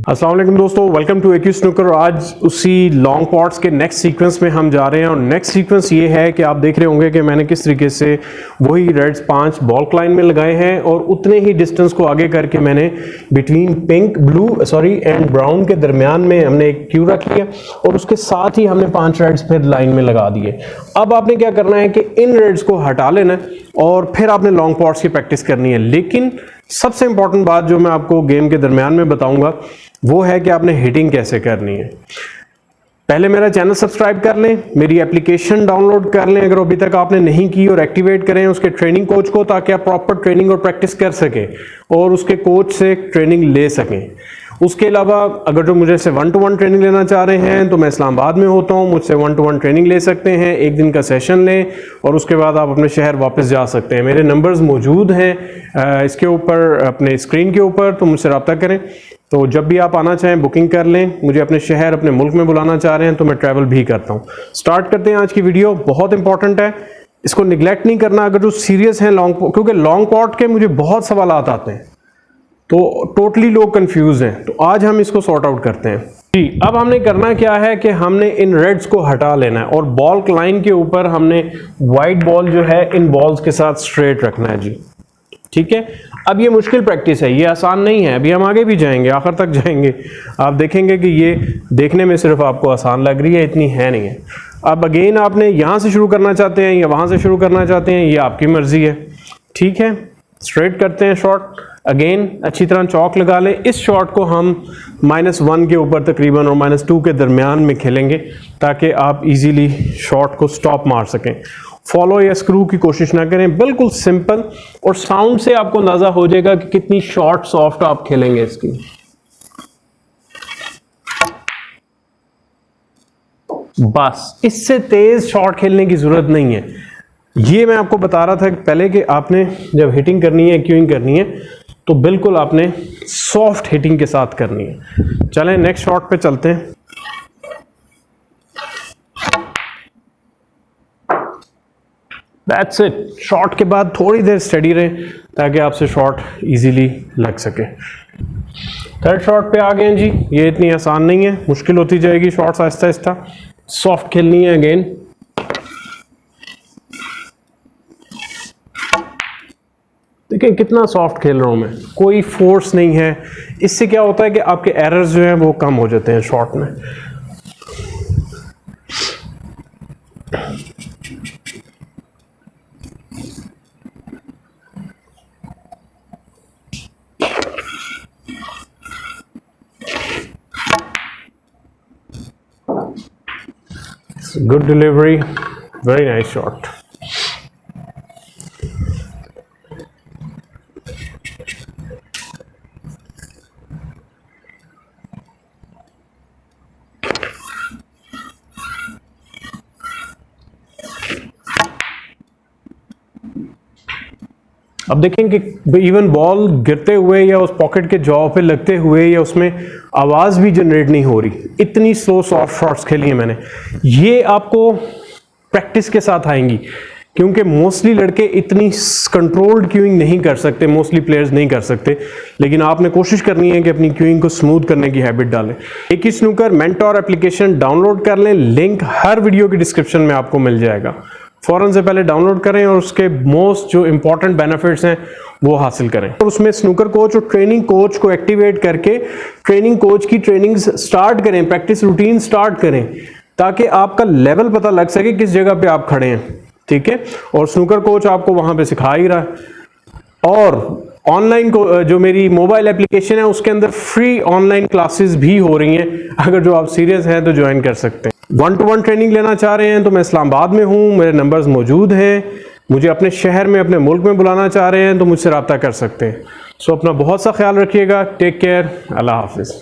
अस्सलाम वालेकुम दोस्तों, वेलकम टू एक्यू स्नूकर। आज उसी लॉन्ग पॉट्स के नेक्स्ट सीक्वेंस में हम जा रहे हैं और नेक्स्ट सीक्वेंस ये है कि आप देख रहे होंगे कि मैंने किस तरीके से वही रेड्स 5 बॉल लाइन में लगाए हैं और उतने ही डिस्टेंस को आगे करके मैंने बिटवीन पिंक एंड ब्राउन के दरमियान में हमने एक क्यू रखी है और उसके साथ ही हमने 5 रेड्स फिर लाइन में लगा दिए। अब आपने क्या करना है कि इन रेड्स को हटा लेना है और फिर आपने लॉन्ग पॉट्स की प्रैक्टिस करनी है। लेकिन सबसे इंपॉर्टेंट बात जो मैं आपको गेम के दरमियान में बताऊंगा वो है कि आपने हिटिंग कैसे करनी है। पहले मेरा चैनल सब्सक्राइब कर लें, मेरी एप्लीकेशन डाउनलोड कर लें अगर अभी तक आपने नहीं की, और एक्टिवेट करें उसके ट्रेनिंग कोच को ताकि आप प्रॉपर ट्रेनिंग और प्रैक्टिस कर सकें और उसके कोच से ट्रेनिंग ले सकें। उसके अलावा अगर जो मुझे से 1-to-1 ट्रेनिंग लेना चाह रहे हैं तो मैं इस्लामाबाद में होता हूँ, मुझसे 1-to-1 ट्रेनिंग ले सकते हैं। एक दिन का सेशन लें और उसके बाद आप अपने शहर वापस जा सकते हैं। मेरे नंबर्स मौजूद हैं इसके ऊपर, अपने स्क्रीन के ऊपर, तो मुझसे रब्ता करें। तो जब भी आप आना चाहें बुकिंग कर लें। मुझे अपने शहर, अपने मुल्क में बुलाना चाह रहे हैं तो मैं ट्रैवल भी करता हूँ। स्टार्ट करते हैं आज की वीडियो, बहुत इंपॉर्टेंट है, इसको निगलेक्ट नहीं करना अगर जो सीरियस हैं क्योंकि लॉन्ग पॉट के मुझे बहुत सवाल आते हैं तो टोटली लोग कंफ्यूज हैं। तो आज हम इसको सॉर्ट आउट करते हैं जी। अब हमने करना क्या है कि हमने इन रेड्स को हटा लेना है और बॉल लाइन के ऊपर हमने वाइट बॉल जो है इन बॉल्स के साथ स्ट्रेट रखना है जी, ठीक है। अब ये मुश्किल प्रैक्टिस है, ये आसान नहीं है। अभी हम आगे भी जाएंगे, आखिर तक जाएंगे, आप देखेंगे कि ये देखने में सिर्फ आपको आसान लग रही है, इतनी है नहीं है। अब अगेन आपने यहाँ से शुरू करना चाहते हैं या वहाँ से शुरू करना चाहते हैं, ये आपकी मर्जी है, ठीक है। स्ट्रेट करते हैं शॉट, अगेन अच्छी तरह चौक लगा लें। इस शॉट को हम -1 के ऊपर तकरीबन और -2 के दरमियान में खेलेंगे ताकि आप इजीली शॉट को स्टॉप मार सकें। फॉलो या स्क्रू की कोशिश ना करें, बिल्कुल सिंपल, और साउंड से आपको अंदाजा हो जाएगा कि कितनी शॉर्ट सॉफ्ट आप खेलेंगे इसकी। बस इससे तेज शॉट खेलने की जरूरत नहीं है। ये मैं आपको बता रहा था पहले कि आपने जब हिटिंग करनी है, क्यूइंग करनी है, तो बिल्कुल आपने सॉफ्ट हिटिंग के साथ करनी है। चलें नेक्स्ट शॉट पे चलते हैं। That's it. शॉट के बाद थोड़ी देर स्टडी रहें ताकि आपसे शॉट इजीली लग सके। थर्ड शॉट पे आ गए हैं जी। ये इतनी आसान नहीं है, मुश्किल होती जाएगी शॉट्स आहिस्ता आहिस्ता। सॉफ्ट खेलनी है अगेन। देखिए कितना सॉफ्ट खेल रहा हूं मैं, कोई फोर्स नहीं है। इससे क्या होता है कि आपके एरर्स जो हैं वो कम हो जाते हैं शॉट में। Good delivery, very nice shot. अब देखें कि इवन बॉल गिरते हुए या उस पॉकेट के जॉ पे लगते हुए या उसमें आवाज भी जनरेट नहीं हो रही, इतनी स्लो सॉफ्ट शॉट्स खेली है मैंने। ये आपको प्रैक्टिस के साथ आएंगी क्योंकि मोस्टली लड़के इतनी कंट्रोल्ड क्यूइंग नहीं कर सकते, मोस्टली प्लेयर्स नहीं कर सकते। लेकिन आपने कोशिश करनी है कि अपनी क्यूइंग को स्मूथ करने की हैबिट डालें। AQ snooker mentor application download कर लें, लिंक हर वीडियो की डिस्क्रिप्शन में आपको मिल जाएगा। फौरन से पहले डाउनलोड करें और उसके मोस्ट जो इंपॉर्टेंट बेनिफिट्स हैं वो हासिल करें। और उसमें स्नूकर कोच और ट्रेनिंग कोच को एक्टिवेट करके ट्रेनिंग कोच की ट्रेनिंग स्टार्ट करें, प्रैक्टिस रूटीन स्टार्ट करें ताकि आपका लेवल पता लग सके किस जगह पे आप खड़े हैं, ठीक है। और स्नूकर कोच आपको वहां पे सिखा ही रहा है। और ऑनलाइन को जो मेरी मोबाइल एप्लीकेशन है उसके अंदर फ्री ऑनलाइन क्लासेस भी हो रही हैं, अगर जो आप सीरियस हैं तो ज्वाइन कर सकते हैं। 1-to-1 ट्रेनिंग लेना चाह रहे हैं तो मैं इस्लामाबाद में हूँ, मेरे नंबर्स मौजूद हैं। मुझे अपने शहर में, अपने मुल्क में बुलाना चाह रहे हैं तो मुझसे रब्ता कर सकते हैं। सो अपना बहुत सा ख्याल रखिएगा। टेक केयर, अल्लाह हाफिज़।